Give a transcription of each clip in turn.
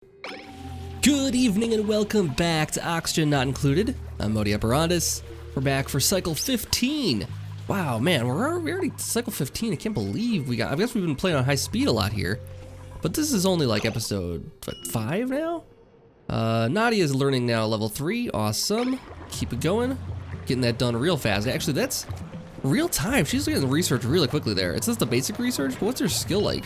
Good evening and welcome back to Oxygen Not Included. I'm Modi Operandus. We're back for cycle 15. Wow, man, we're already cycle 15. I can't believe I guess we've been playing on high speed a lot here. But this is only like episode, 5 now? Nadia is learning now level 3. Awesome. Keep it going. Getting that done real fast. Actually, that's real time. She's getting the research really quickly there. It's just the basic research, but what's her skill like?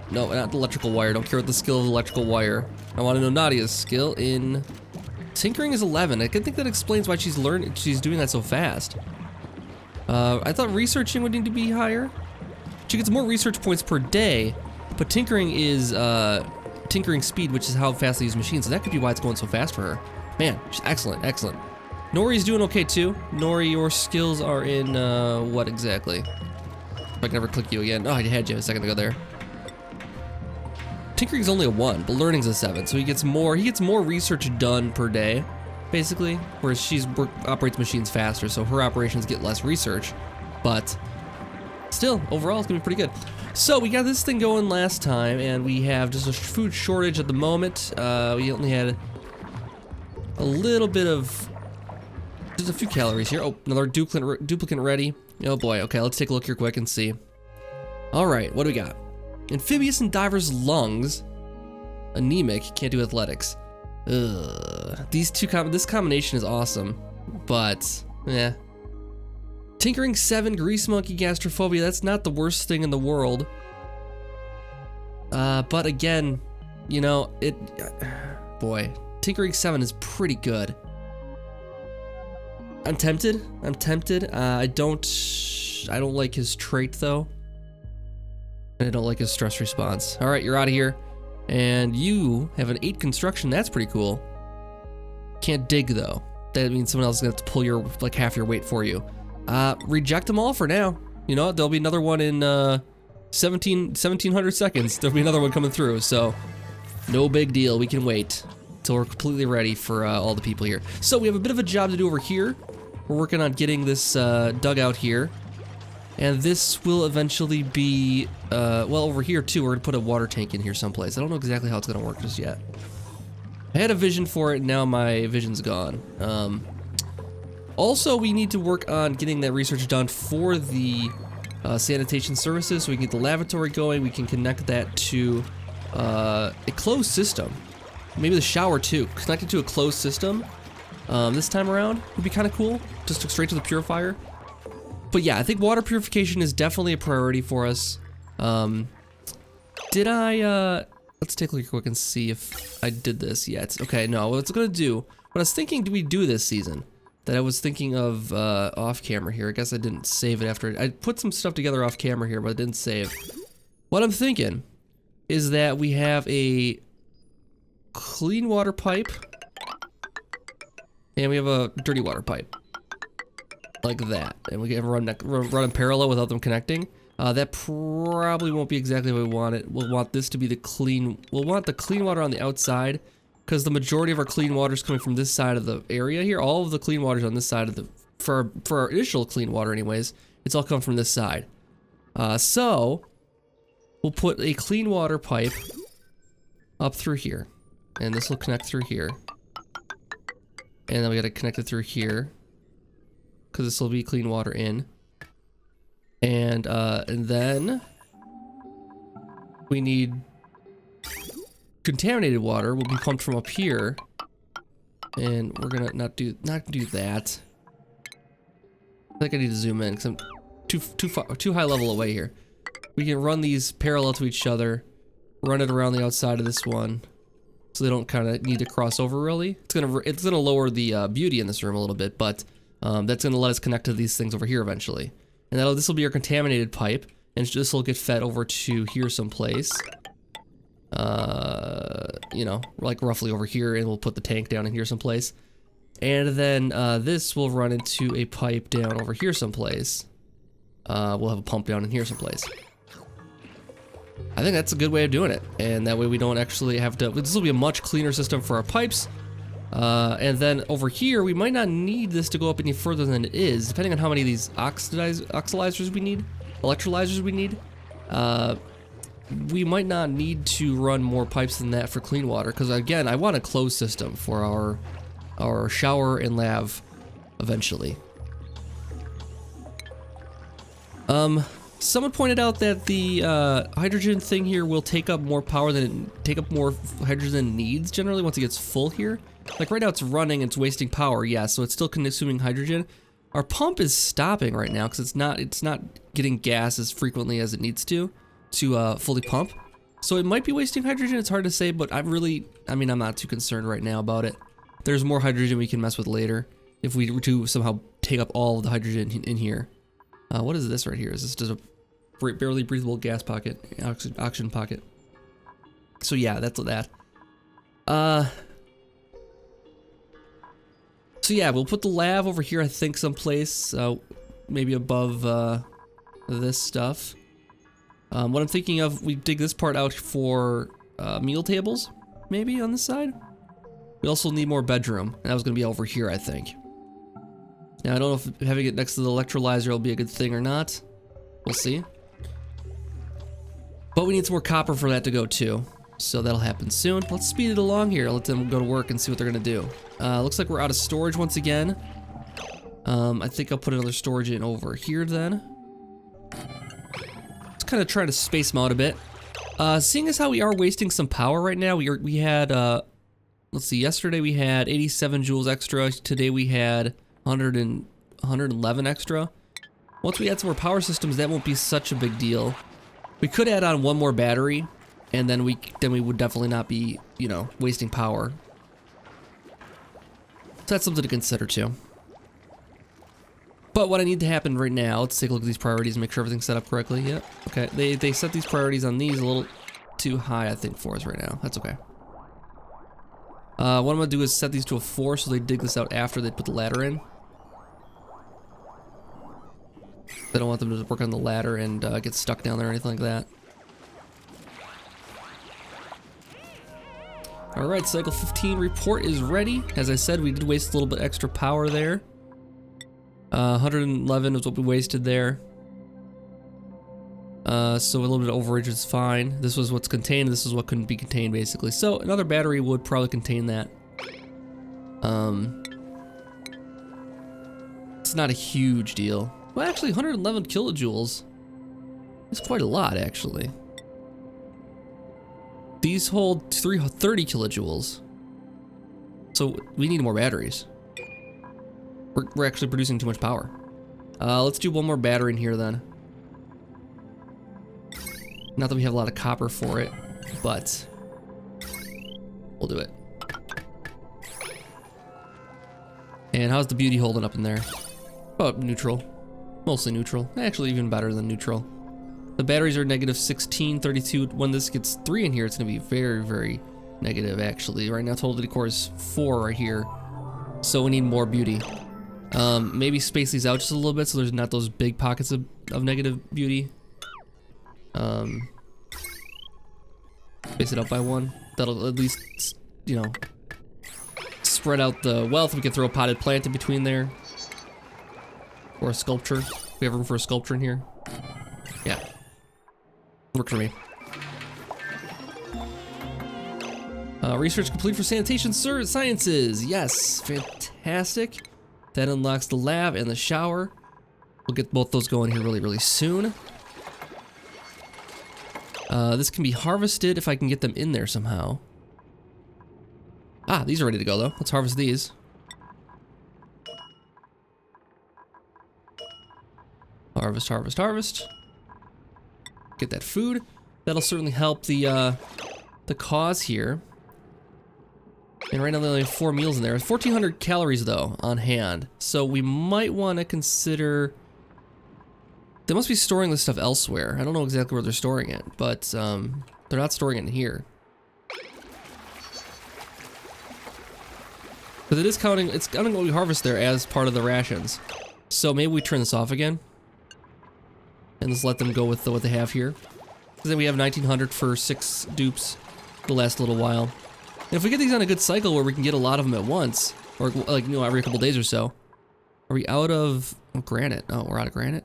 No, not the electrical wire. Don't care what the skill of the electrical wire. I want to know Nadia's skill in tinkering is 11. I can think that explains why she's doing that so fast. I thought researching would need to be higher. She gets more research points per day, but tinkering is tinkering speed, which is how fast they use machines. So that could be why it's going so fast for her. Man, she's excellent, excellent. Nori's doing okay too. Nori, your skills are in what exactly? If I can ever click you again. Oh, I had you a second ago there. Tinkering's only a 1, but learning's a 7, so he gets more research done per day, basically, whereas she operates machines faster, so her operations get less research, but still, overall, it's gonna be pretty good. So we got this thing going last time, and we have just a food shortage at the moment. We only had a little bit of, just a few calories here. Oh, another duplicant ready. Oh boy, okay, let's take a look here quick and see. All right, what do we got? Amphibious and diver's lungs. Anemic, can't do athletics. Ugh. This combination is awesome, but yeah. Tinkering 7, grease monkey, gastrophobia. That's not the worst thing in the world. But again, you know, boy, tinkering 7 is pretty good. I'm tempted. I don't like his trait though. I don't like his stress response. All right, you're out of here. And you have an 8 construction. That's pretty cool. Can't dig though. That means someone else is gonna have to pull your, like, half your weight for you. Reject them all for now. You know, there'll be another one in 1700 seconds. There'll be another one coming through, so no big deal. We can wait till we're completely ready for all the people here. So we have a bit of a job to do over here. We're working on getting this dugout here. And this will eventually be, well, over here too, we're gonna put a water tank in here someplace. I don't know exactly how it's gonna work just yet. I had a vision for it, now my vision's gone. Also, we need to work on getting that research done for the sanitation services, so we can get the lavatory going. We can connect that to a closed system. Maybe the shower too, connect it to a closed system. This time around would be kind of cool, just straight to the purifier. But yeah, I think water purification is definitely a priority for us. Let's take a look quick and see if I did this yet. Okay, no, what it's gonna do, what I was thinking, do we do this season? That I was thinking of off camera here. I guess I didn't save it after, I put some stuff together off camera here, but I didn't save. What I'm thinking is that we have a clean water pipe and we have a dirty water pipe. Like that, and we can run in parallel without them connecting. That probably won't be exactly what we want it. We'll want this to be the clean. We'll want the clean water on the outside, because the majority of our clean water is coming from this side of the area here. All of the clean water is on this side of the. For our initial clean water, anyways, it's all coming from this side. So we'll put a clean water pipe up through here, and this will connect through here, and then we got to connect it through here, because this will be clean water in, and then we need contaminated water will be pumped from up here, and we're gonna not do that. I think I need to zoom in because I'm too high level away here. We can run these parallel to each other, run it around the outside of this one, so they don't kind of need to cross over really. It's gonna lower the beauty in this room a little bit, but that's gonna let us connect to these things over here eventually. And this will be our contaminated pipe, and this will get fed over to here someplace. You know, like roughly over here, and we'll put the tank down in here someplace. And then this will run into a pipe down over here someplace. We'll have a pump down in here someplace. I think that's a good way of doing it, and that way we don't actually have to, this will be a much cleaner system for our pipes. And then over here, we might not need this to go up any further than it is, depending on how many of these oxidizers we need, electrolyzers we need. we might not need to run more pipes than that for clean water, because again, I want a closed system for our shower and lav eventually. Someone pointed out that the hydrogen thing here will take up more power more hydrogen than it needs generally once it gets full here. Like right now it's running and it's wasting power, yeah, so it's still consuming hydrogen. Our pump is stopping right now because it's not getting gas as frequently as it needs to fully pump. So it might be wasting hydrogen, it's hard to say, but I'm not too concerned right now about it. There's more hydrogen we can mess with later if we were to somehow take up all of the hydrogen in here. What is this right here? Is this just a barely breathable gas pocket, oxygen pocket? So yeah, that's that. So yeah, we'll put the lav over here, I think, someplace, maybe above this stuff. What I'm thinking of, we dig this part out for meal tables, maybe on this side. We also need more bedroom, and that was gonna be over here, I think. Now, I don't know if having it next to the electrolyzer will be a good thing or not. We'll see. But we need some more copper for that to go too. So that'll happen soon. Let's speed it along here. Let them go to work and see what they're gonna do. Looks like we're out of storage once again. I think I'll put another storage in over here then. Let's kind of try to space them out a bit. Seeing as how we are wasting some power right now, we had, let's see, yesterday we had 87 joules extra. Today we had 111 extra. Once we add some more power systems, that won't be such a big deal. We could add on one more battery, and then we would definitely not be, you know, wasting power. So that's something to consider too. But what I need to happen right now, let's take a look at these priorities and make sure everything's set up correctly. Yep. Okay. They set these priorities on these a little too high, I think, for us right now. That's okay. What I'm gonna do is set these to a 4 so they dig this out after they put the ladder in. I don't want them to work on the ladder and get stuck down there or anything like that. Alright, cycle 15 report is ready. As I said, we did waste a little bit extra power there. 111 is what we wasted there. So a little bit of overage is fine. This was what's contained, this is what couldn't be contained basically. So another battery would probably contain that. It's not a huge deal. Well, actually 111 kilojoules is quite a lot actually. These hold 30 kilojoules. So we need more batteries. We're actually producing too much power. Let's do one more battery in here then. Not that we have a lot of copper for it, but we'll do it. And how's the beauty holding up in there? Oh, neutral. Mostly neutral. Actually, even better than neutral. The batteries are negative 16, 32. When this gets 3 in here, it's going to be very, very negative, actually. Right now, total decor is 4 right here. So we need more beauty. Maybe space these out just a little bit so there's not those big pockets of negative beauty. Space it out by 1. That'll at least, you know, spread out the wealth. We can throw a potted plant in between there. Or a sculpture. We have room for a sculpture in here. Yeah. Works for me. Research complete for sanitation sciences. Yes, fantastic. That unlocks the lab and the shower. We'll get both those going here really, really soon. This can be harvested if I can get them in there somehow. Ah, these are ready to go though. Let's harvest these. Harvest, harvest, harvest. Get that food. That'll certainly help the cause here. And right now they only have 4 meals in there. 1,400 calories though on hand. So we might want to consider. They must be storing this stuff elsewhere. I don't know exactly where they're storing it, but they're not storing it in here. But it is counting. It's counting what we harvest there as part of the rations. So maybe we turn this off again. And just let them go with what they have here. Because then we have 1,900 for 6 dupes. It'll last a little while. And if we get these on a good cycle where we can get a lot of them at once, or like, you know, every couple days or so. Are we out of granite? Oh, we're out of granite.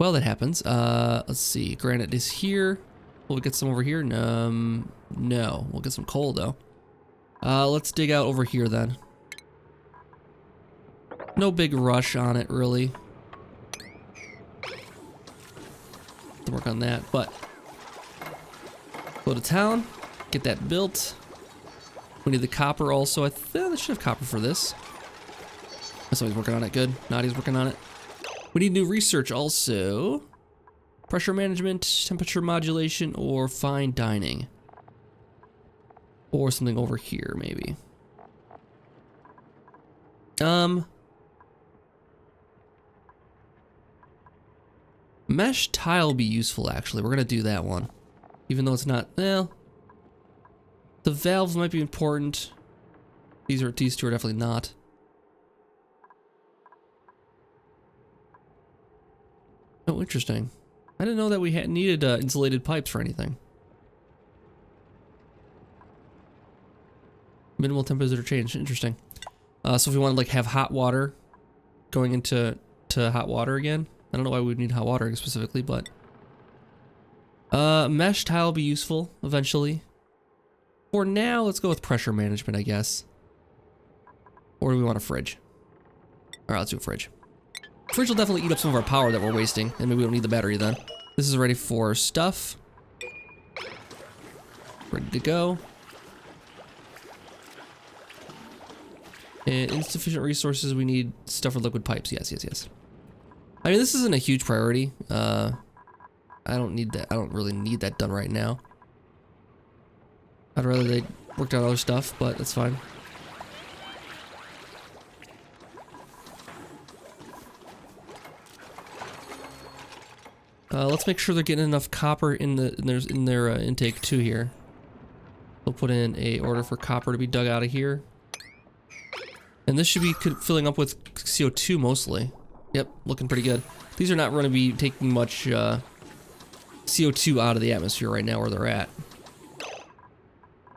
Well, that happens. Let's see. Granite is here. Will we get some over here? No. We'll get some coal though. Let's dig out over here then. No big rush on it really. To work on that, but go to town, get that built. We need the copper also. I think they should have copper for this. Somebody's working on it. Good. Nadia's working on it. We need new research also. Pressure management, temperature modulation, or fine dining. Or something over here, maybe. Mesh tile will be useful, actually. We're gonna do that one. Even though it's not, well, the valves might be important. These two are definitely not. Oh, interesting. I didn't know that we needed insulated pipes for anything. Minimal temperature change. Interesting. So if we want to like have hot water going into hot water again, I don't know why we would need hot water specifically, but mesh tile will be useful eventually. For now, let's go with pressure management, I guess. Or do we want a fridge? All right, let's do a fridge. Fridge will definitely eat up some of our power that we're wasting, and maybe we don't need the battery then. This is ready for stuff. Ready to go. And insufficient resources, we need stuff for liquid pipes. Yes. I mean, this isn't a huge priority. I don't need that. I don't really need that done right now. I'd rather they worked on other stuff, but that's fine. Let's make sure they're getting enough copper in their intake too here. We'll put in a order for copper to be dug out of here. And this should be filling up with CO2 mostly. Yep, looking pretty good. These are not going to be taking much CO2 out of the atmosphere right now where they're at.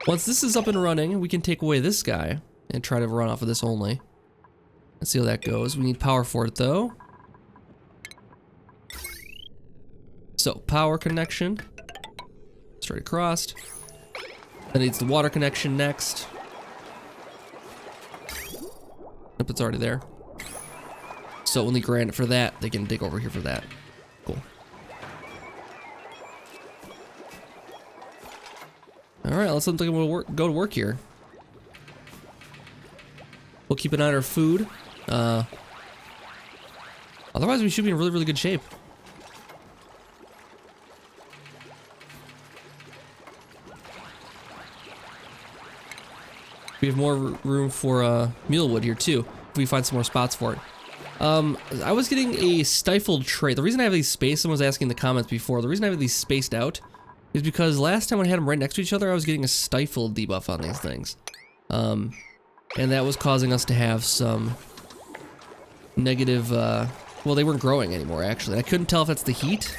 Once this is up and running, we can take away this guy and try to run off of this only. Let's see how that goes. We need power for it though. So, power connection. Straight across. That needs the water connection next. Nope, it's already there. So only granite for that. They can dig over here for that. Cool. Alright, let's go to work here. We'll keep an eye on our food. Otherwise, we should be in really, really good shape. We have more room for mealwood here too, if we find some more spots for it. I was getting a stifled trait. The reason I have these spaced, someone was asking in the comments before, the reason I have these spaced out is because last time when I had them right next to each other, I was getting a stifled debuff on these things. And that was causing us to have some negative, well, they weren't growing anymore actually. I couldn't tell if that's the heat.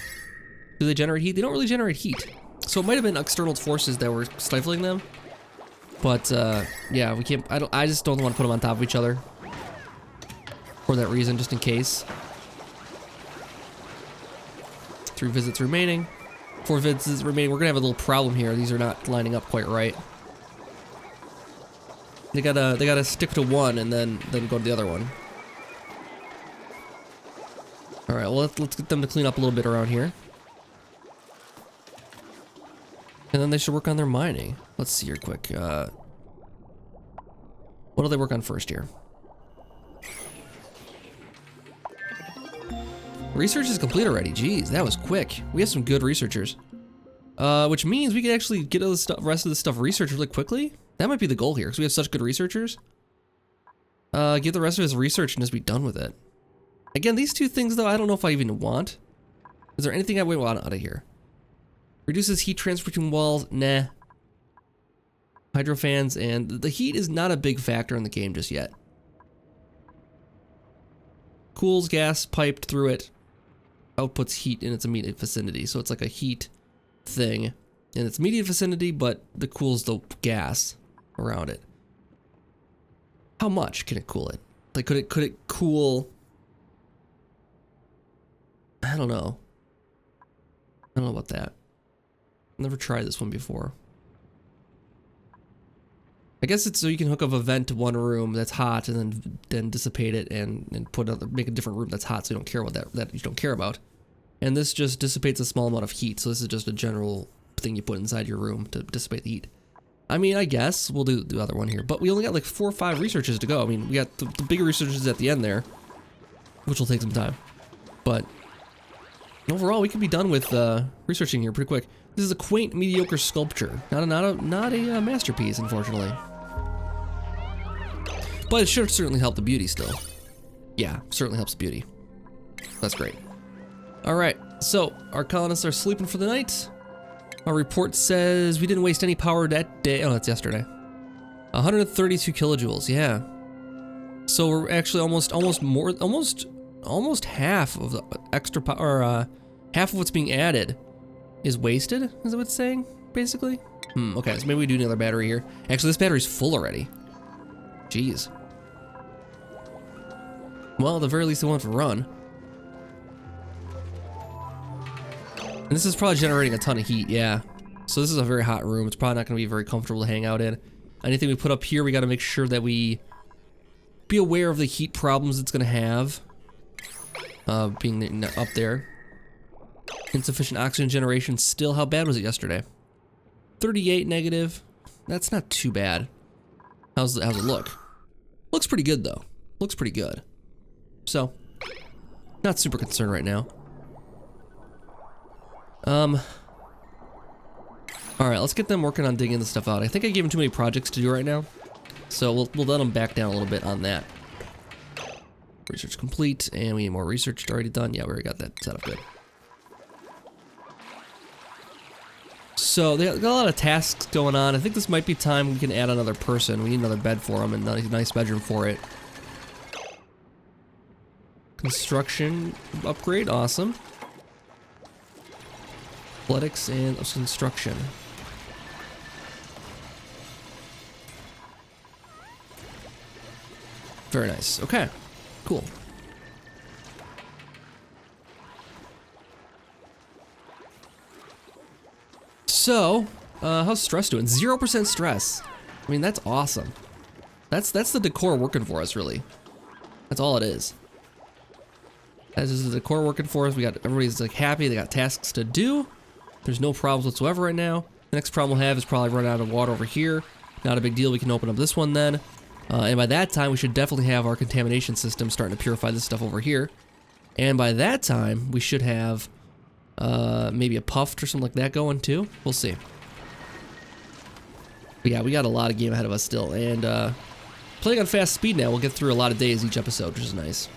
Do they generate heat? They don't really generate heat. So it might have been external forces that were stifling them. But yeah, we can't. I just don't want to put them on top of each other for that reason, just in case. 3 visits remaining. 4 visits remaining. We're gonna have a little problem here. These are not lining up quite right. They gotta stick to one and then go to the other one. All right. Well, let's get them to clean up a little bit around here. And then they should work on their mining. Let's see here quick. What do they work on first here? Research is complete already. Jeez, that was quick. We have some good researchers. Which means we can actually get all the rest of the stuff researched really quickly. That might be the goal here, because we have such good researchers. Get the rest of his research and just be done with it. Again, these two things though, I don't know if I even want. Is there anything I would want out of here? Reduces heat transfer between walls, nah. Hydro fans, and the heat is not a big factor in the game just yet. Cools gas piped through it, outputs heat in its immediate vicinity. So it's like a heat thing in its immediate vicinity, but it cools the gas around it. How much can it cool it? Like, could it cool? I don't know. I don't know about that. Never tried this one before. I guess it's so you can hook up a vent to one room that's hot and then dissipate it and put another, make a different room that's hot so you don't care about that you don't care about. And this just dissipates a small amount of heat, so this is just a general thing you put inside your room to dissipate the heat. I mean, I guess we'll do the other one here, but we only got like 4 or 5 researches to go. I mean, we got the bigger researches at the end there, which will take some time. But overall, we can be done with researching here pretty quick. This is a quaint, mediocre sculpture, not a masterpiece, unfortunately. But it should certainly help the beauty still. Yeah, certainly helps the beauty. That's great. All right, so our colonists are sleeping for the night. Our report says we didn't waste any power that day. Oh, that's yesterday. 132 kilojoules. Yeah. So we're actually almost half of the extra power. Half of what's being added is wasted. Is that what it's saying? Basically. Okay. So maybe we do another battery here. Actually, this battery's full already. Jeez. Well, at the very least, it won't have to run. And this is probably generating a ton of heat, yeah. So this is a very hot room. It's probably not going to be very comfortable to hang out in. Anything we put up here, we got to make sure that we be aware of the heat problems it's going to have. Being up there. Insufficient oxygen generation still. How bad was it yesterday? 38 negative. That's not too bad. How's it look? Looks pretty good, though. Looks pretty good. So, not super concerned right now. Alright, let's get them working on digging this stuff out. I think I gave them too many projects to do right now. So we'll let them back down a little bit on that. Research complete, and we need more research already done. Yeah, we already got that set up good. So they got a lot of tasks going on. I think this might be time we can add another person. We need another bed for them and a nice bedroom for it. Construction upgrade, awesome. Athletics and construction. Very nice. Okay, cool. So, how's stress doing? 0% stress. I mean, that's awesome. That's the decor working for us, really. That's all it is. That's just the decor working for us. We got everybody's like happy. They got tasks to do. There's no problems whatsoever right now. The next problem we'll have is probably run out of water over here. Not a big deal. We can open up this one then. And by that time, we should definitely have our contamination system starting to purify this stuff over here. And by that time, we should have maybe a puffed or something like that going too. We'll see. But yeah, we got a lot of game ahead of us still. And playing on fast speed now, we'll get through a lot of days each episode, which is nice.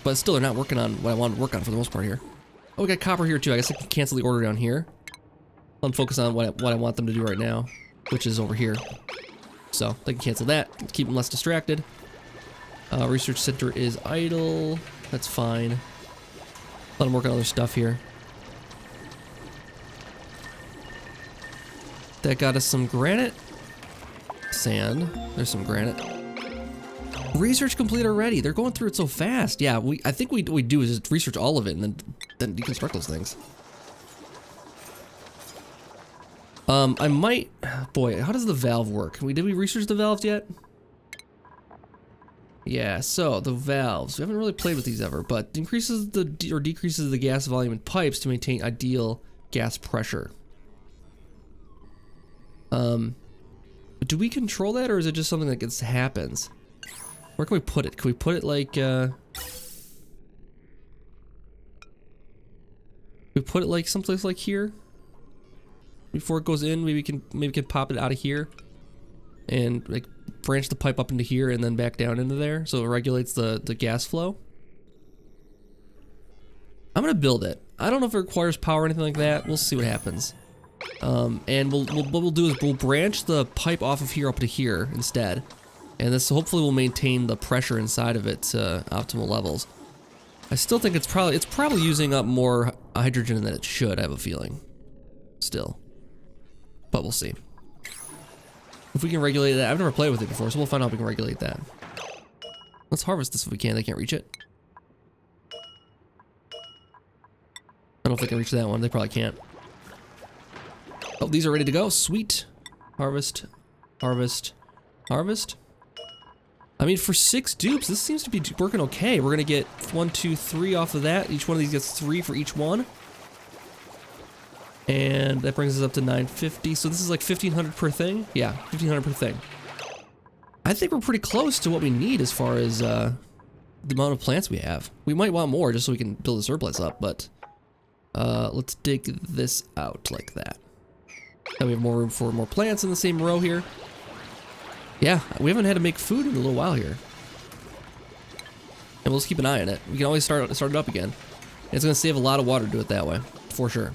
But still, they're not working on what I want to work on for the most part here. Oh, we got copper here too. I guess I can cancel the order down here. I'll focus on what I want them to do right now, which is over here. So they can cancel that, keep them less distracted. Research center is idle. That's fine. Let them work on other stuff here. That got us some granite. Sand. There's some granite. Research complete already. They're going through it so fast. Yeah, I think what we do is just research all of it and then deconstruct those things. I might. Boy, how does the valve work? Did we research the valves yet? Yeah. So the valves. We haven't really played with these ever, but increases or decreases the gas volume in pipes to maintain ideal gas pressure. Do we control that, or is it just something that happens? Where can we put it? Can we put it like, we put it like someplace like here? Before it goes in, maybe we can pop it out of here and like branch the pipe up into here and then back down into there so it regulates the gas flow. I'm gonna build it. I don't know if it requires power or anything like that. We'll see what happens. And what we'll do is we'll branch the pipe off of here up to here instead. And this hopefully will maintain the pressure inside of it to optimal levels. I still think it's probably using up more hydrogen than it should, I have a feeling. Still. But we'll see. If we can regulate that. I've never played with it before, so we'll find out if we can regulate that. Let's harvest this if we can. They can't reach it. don't know if they can reach that one. They probably can't. Oh, these are ready to go. Sweet. Harvest. Harvest. Harvest. I mean, for 6 dupes, this seems to be working okay. We're gonna get 1, 2, 3 off of that. Each one of these gets 3 for each one. And that brings us up to 950. So this is like 1,500 per thing? Yeah, 1,500 per thing. I think we're pretty close to what we need as far as the amount of plants we have. We might want more just so we can build a surplus up, but let's dig this out like that. Now we have more room for more plants in the same row here. Yeah, we haven't had to make food in a little while here. And we'll just keep an eye on it. We can always start it up again. And it's going to save a lot of water to do it that way, for sure.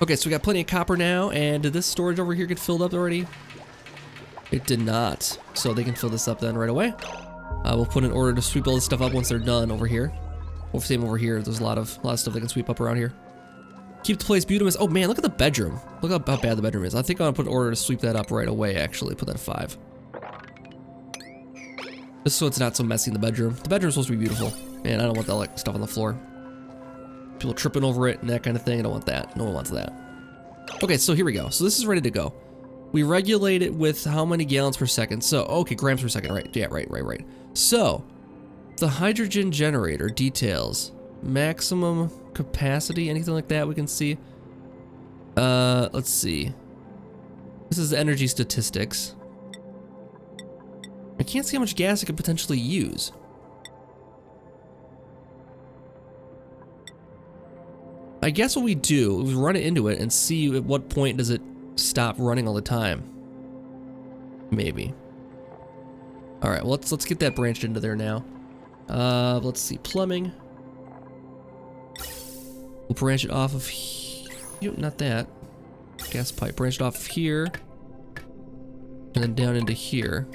Okay, so we got plenty of copper now, and did this storage over here get filled up already? It did not, so they can fill this up then right away. We'll put an order to sweep all this stuff up once they're done over here. Well, same over here, there's a lot of stuff they can sweep up around here. Keep the place beautiful. Oh man, look at the bedroom. Look how bad the bedroom is. I think I'm gonna put an order to sweep that up right away, actually. Put that at 5. Just so it's not so messy in the bedroom. The bedroom's supposed to be beautiful, and I don't want that like stuff on the floor. People tripping over it and that kind of thing. I don't want that. No one wants that. Okay, so here we go. So this is ready to go. We regulate it with how many gallons per second. So, okay, grams per second, right? Yeah, right. So, the hydrogen generator details. Maximum capacity, anything like that we can see. Let's see. This is the energy statistics. I can't see how much gas it could potentially use. I guess what we do is run it into it and see at what point does it stop running all the time. Maybe. All right, well, let's get that branched into there now. Let's see, plumbing. We'll branch it off of here. Not that. Gas pipe. Branch it off of here. And then down into here.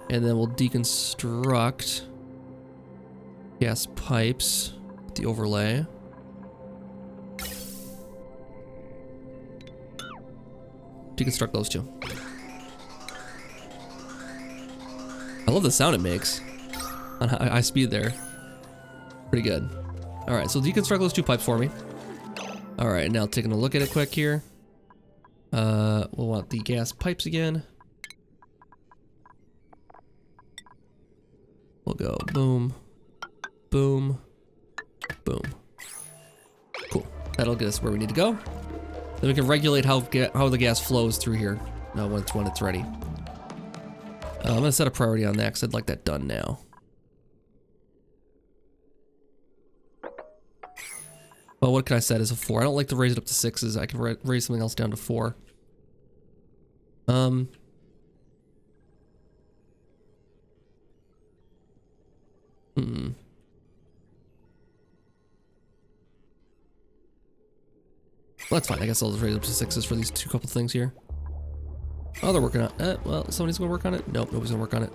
And then we'll deconstruct gas pipes with the overlay. Deconstruct those two. I love the sound it makes on high speed there. Pretty good. All right, so deconstruct those 2 pipes for me. All right, now taking a look at it quick here. We'll want the gas pipes again. We'll go boom, boom, boom. Cool. That'll get us where we need to go. Then we can regulate how the gas flows through here when it's ready. I'm gonna set a priority on that because I'd like that done now. Well, what can I set as a 4? I don't like to raise it up to 6s. I can raise something else down to 4. Well, that's fine. I guess I'll just raise it up to 6s for these couple things here. Oh, they're working on it. Well, somebody's gonna work on it? Nope, nobody's gonna work on it.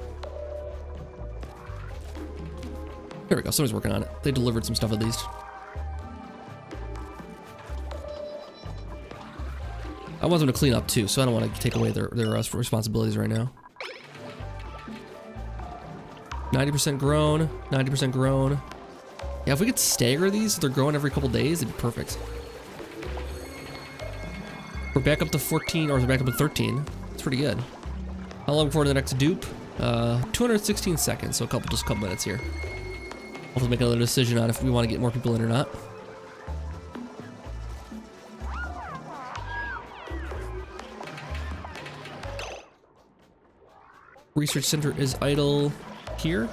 Here we go, somebody's working on it. They delivered some stuff at least. I want them to clean up too, so I don't want to take away their responsibilities right now. 90% grown, 90% grown. Yeah, if we could stagger these, if they're growing every couple days, it'd be perfect. We're back up to 14, or we're back up to 13. It's pretty good. How long before the next dupe? 216 seconds, so just a couple minutes here. We'll have to make another decision on if we want to get more people in or not. Research center is idle here.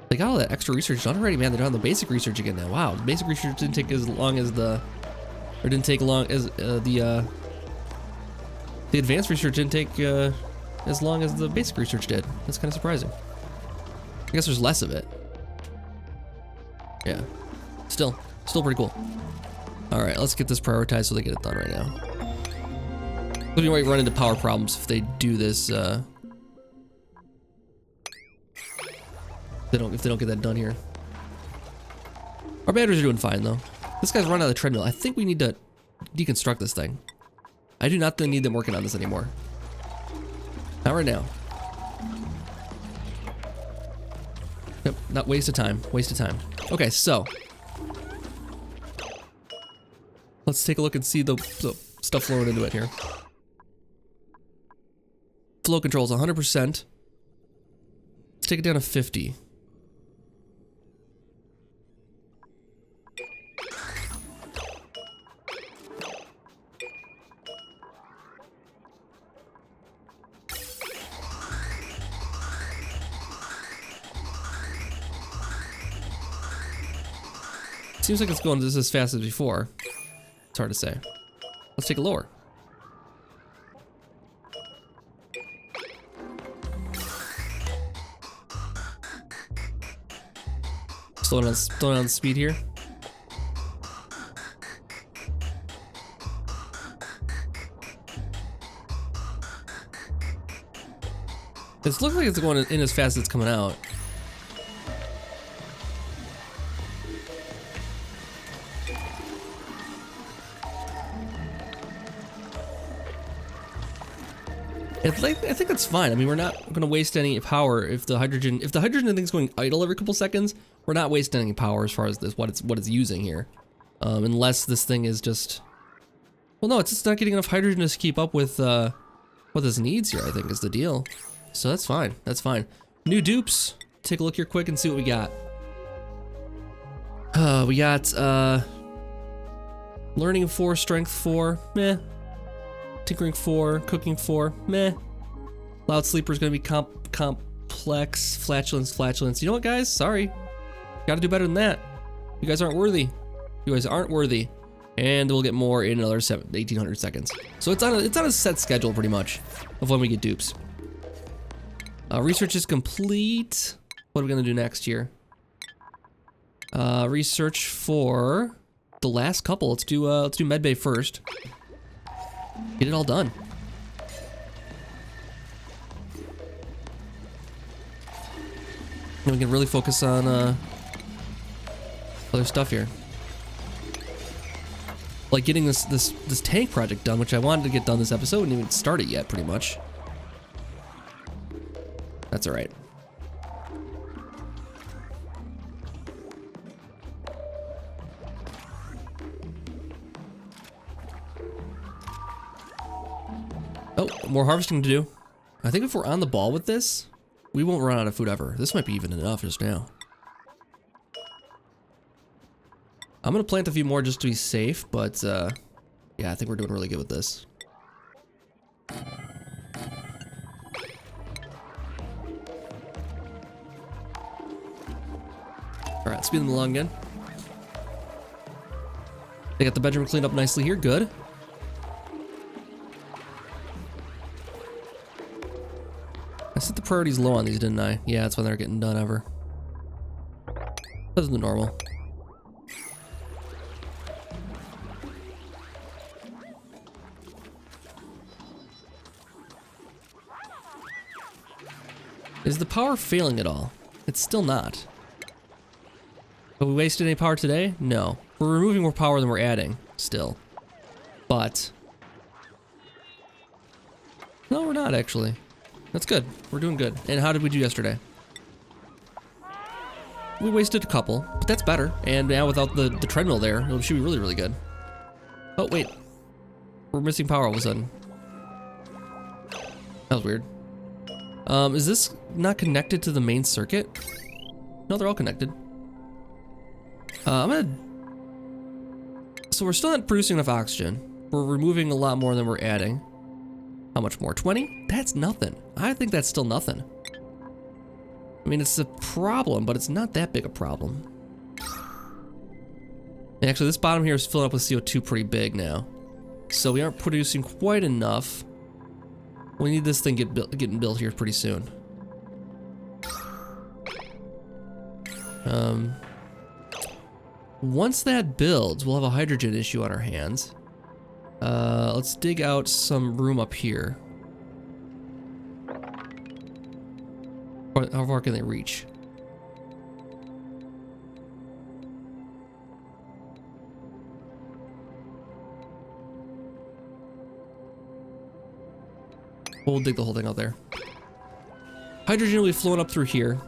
They got all that extra research done already, man. They're doing the basic research again now. Wow, the basic research didn't take as long as the advanced research didn't take as long as the basic research did. That's kind of surprising. I guess there's less of it. Yeah, still pretty cool. All right, let's get this prioritized so they get it done right now. We might run into power problems if they do this. If they don't get that done here. Our batteries are doing fine though. This guy's running on the treadmill. I think we need to deconstruct this thing. I do not need them working on this anymore. Not right now. Yep, not waste of time. Waste of time. Okay, so let's take a look and see the stuff flowing into it here. Flow controls 100%. Let's take it down to 50. Seems like it's going just as fast as before. It's hard to say. Let's take it lower. Slow down the speed here. It looks like it's going in as fast as it's coming out. I think that's fine. I mean, we're not going to waste any power if the hydrogen thing's going idle every couple seconds. We're not wasting any power as far as what it's using here, unless this thing is just. Well, no, it's just not getting enough hydrogen to keep up with what this needs here. I think is the deal. So that's fine. That's fine. New dupes. Take a look here quick and see what we got. We got learning 4, strength 4, meh. Tinkering 4, cooking 4, meh. Loud sleeper is gonna be complex, flatulence. You know what, guys? Sorry, gotta do better than that. You guys aren't worthy. You guys aren't worthy. And we'll get more in another 1800 seconds. So it's on a set schedule pretty much of when we get dupes. Research is complete. What are we gonna do next here? Research for the last couple. Let's do medbay first. Get it all done. And we can really focus on other stuff here, like getting this tank project done, which I wanted to get done this episode. Didn't even start it yet, pretty much. That's all right. Oh, more harvesting to do. I think if we're on the ball with this, we won't run out of food ever. This might be even enough just now. I'm gonna plant a few more just to be safe, but yeah, I think we're doing really good with this. All right, speed them along again. They got the bedroom cleaned up nicely here, good. I set the priorities low on these, didn't I? Yeah, that's why they're getting done ever. That's the normal. Is the power failing at all? It's still not. Have we wasted any power today? No. We're removing more power than we're adding, still. But no, we're not actually. That's good. We're doing good. And how did we do yesterday? We wasted a couple, but that's better. And now without the treadmill there, it should be really, really good. Oh, wait. We're missing power all of a sudden. That was weird. Is this not connected to the main circuit? No, they're all connected. So we're still not producing enough oxygen. We're removing a lot more than we're adding. How much more? 20? That's nothing. I think that's still nothing. I mean, it's a problem, but it's not that big a problem. And actually, this bottom here is filling up with CO2 pretty big now. So we aren't producing quite enough. We need this thing getting built here pretty soon. Once that builds, we'll have a hydrogen issue on our hands. Let's dig out some room up here. How far can they reach? We'll dig the whole thing out there. Hydrogen will be flowing up through here.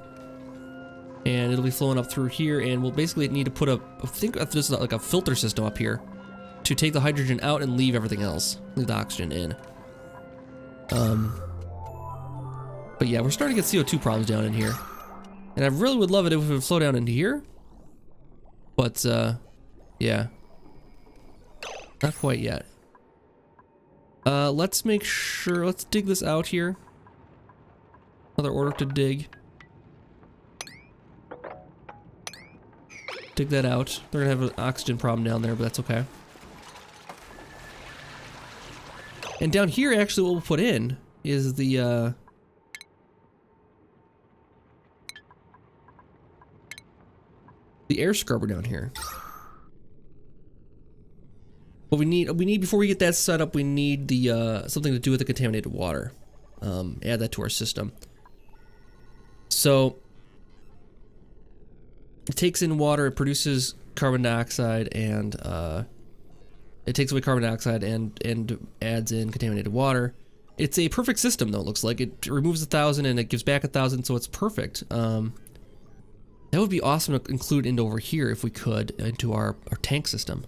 And it'll be flowing up through here, and we'll basically need to put a, I think there's like a filter system up here to take the hydrogen out and leave everything else. Leave the oxygen in. But yeah, we're starting to get CO2 problems down in here. And I really would love it if it would flow down into here. But, yeah. Not quite yet. Let's make sure, let's dig this out here. Another order to dig. Dig that out. They're gonna have an oxygen problem down there, but that's okay. And down here, actually, what we'll put in is the air scrubber down here. What we need before we get that set up, we need the something to do with the contaminated water. Add that to our system. So it takes in water, it produces carbon dioxide, and it takes away carbon dioxide and adds in contaminated water. It's a perfect system, though. It looks like it removes 1,000 and it gives back 1,000, so it's perfect. That would be awesome to include into over here if we could, into our tank system.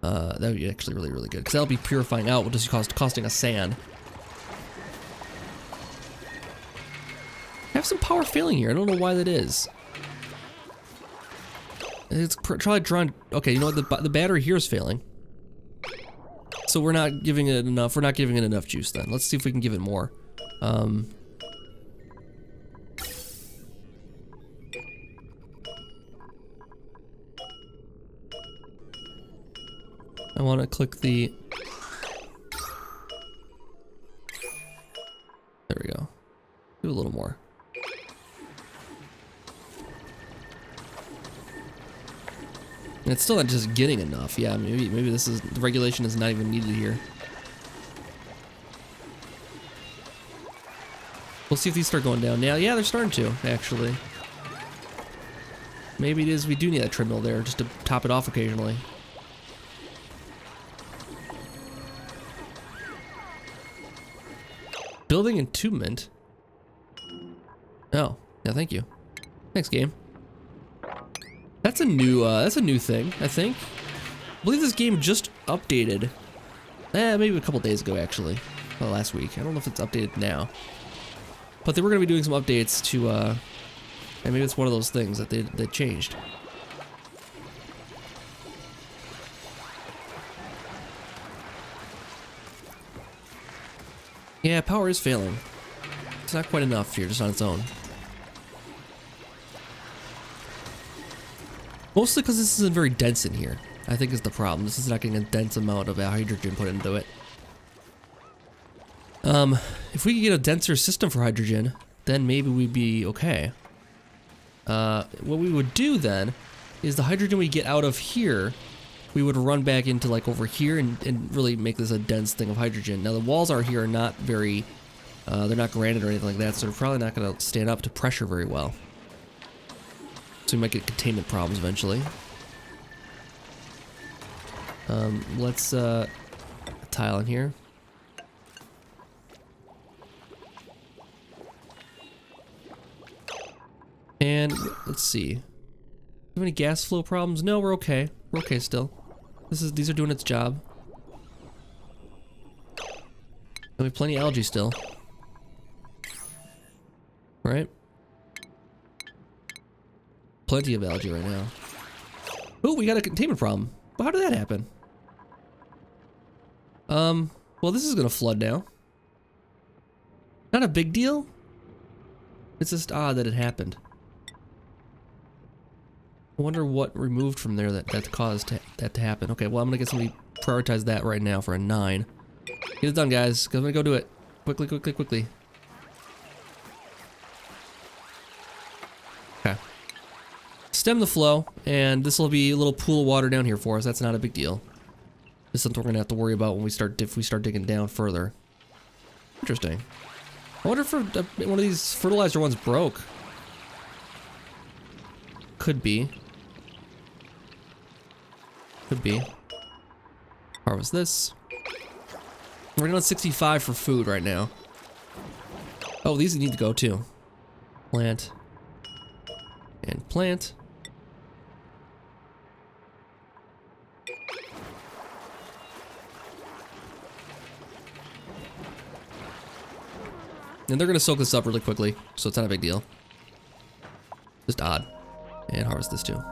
That would be actually really, really good, because that'll be purifying out, which is costing us sand. I have some power failing here. I don't know why that is. It's probably drawn. Okay, you know what? The battery here is failing. So we're not giving it enough. We're not giving it enough juice then. Let's see if we can give it more. I want to click the. There we go. Do a little more. And it's still not just getting enough. Yeah, maybe this is, the regulation is not even needed here. We'll see if these start going down. Yeah, they're starting to, actually. Maybe it is, we do need that treadmill there just to top it off occasionally. Building entombment. Oh, yeah, thank you. Thanks, game. That's a new thing, I think. I believe this game just updated. Maybe a couple days ago, actually. Well, last week. I don't know if it's updated now. But they were going to be doing some updates to, and maybe it's one of those things that they changed. Yeah, power is failing. It's not quite enough here, just on its own. Mostly because this isn't very dense in here, I think is the problem. This is not getting a dense amount of hydrogen put into it. If we could get a denser system for hydrogen, then maybe we'd be okay. What we would do then is the hydrogen we get out of here, we would run back into like over here and really make this a dense thing of hydrogen. Now the walls are here are not very, they're not granite or anything like that, so they're probably not going to stand up to pressure very well. So we might get containment problems eventually. Let's tile in here. And let's see. Do we have any gas flow problems? No, we're okay. We're okay still. These are doing its job. And we have plenty of algae still. Right? Plenty of algae right now. Oh, we got a containment problem. Well, how did that happen? Well, this is gonna flood now. Not a big deal. It's just odd that it happened. I wonder what removed from there that caused that to happen. Okay, well, I'm gonna get somebody prioritize that right now for a 9. Get it done, guys, because I'm gonna go do it. Quickly, quickly, quickly. Okay. Stem the flow, and this will be a little pool of water down here for us. That's not a big deal. This is something we're gonna have to worry about when if we start digging down further. Interesting. I wonder if one of these fertilizer ones broke. Could be. Could be. Harvest this. We're down 65 for food right now. Oh, these need to go too. Plant. And plant. And they're gonna soak this up really quickly, so it's not a big deal. Just odd. And harvest this too.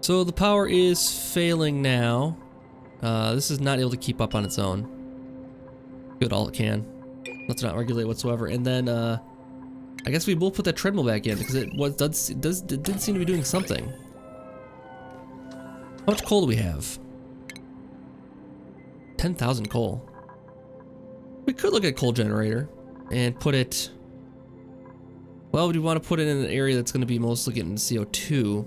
So the power is failing now. This is not able to keep up on its own. Good, all it can. Let's not regulate whatsoever. And then, I guess we will put that treadmill back in because it did seem to be doing something. How much coal do we have? 10,000 coal. We could look at coal generator and put it. Well, we want to put it in an area that's going to be mostly getting CO2.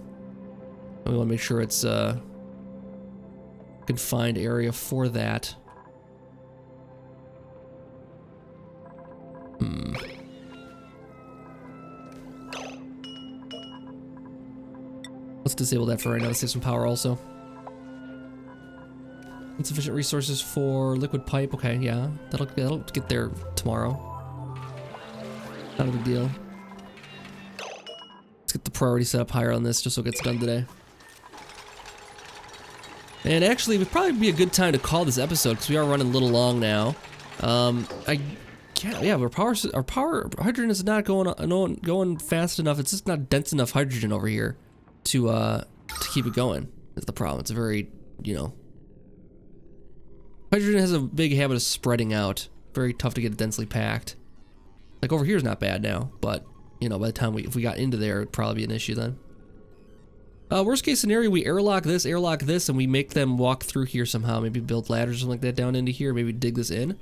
And we want to make sure it's a confined area for that. Let's disable that for right now to save some power also. Insufficient resources for liquid pipe. Okay, yeah. That'll get there tomorrow. Not a big deal. Let's get the priority set up higher on this just so it gets done today. And actually, it would probably be a good time to call this episode because we are running a little long now. Yeah, our power hydrogen is not going fast enough. It's just not dense enough hydrogen over here to keep it going. Is the problem. It's a very, you know, hydrogen has a big habit of spreading out. Very tough to get it densely packed. Like over here is not bad now, but you know, by the time if we got into there, it'd probably be an issue then. Worst case scenario, we airlock this, and we make them walk through here somehow. Maybe build ladders or something like that down into here. Maybe dig this in,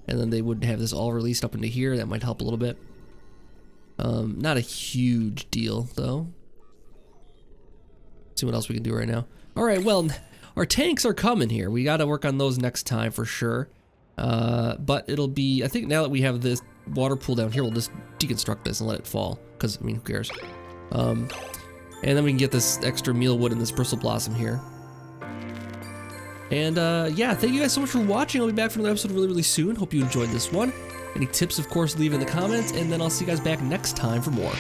and then they would have this all released up into here. That might help a little bit. Not a huge deal though. See what else we can do right now. All right, well, our tanks are coming here. We got to work on those next time for sure. But it'll be, I think now that we have this water pool down here, we'll just deconstruct this and let it fall. Because, I mean, who cares? And then we can get this extra mealwood and this bristle blossom here. And yeah, thank you guys so much for watching. I'll be back for another episode really, really soon. Hope you enjoyed this one. Any tips, of course, leave in the comments. And then I'll see you guys back next time for more.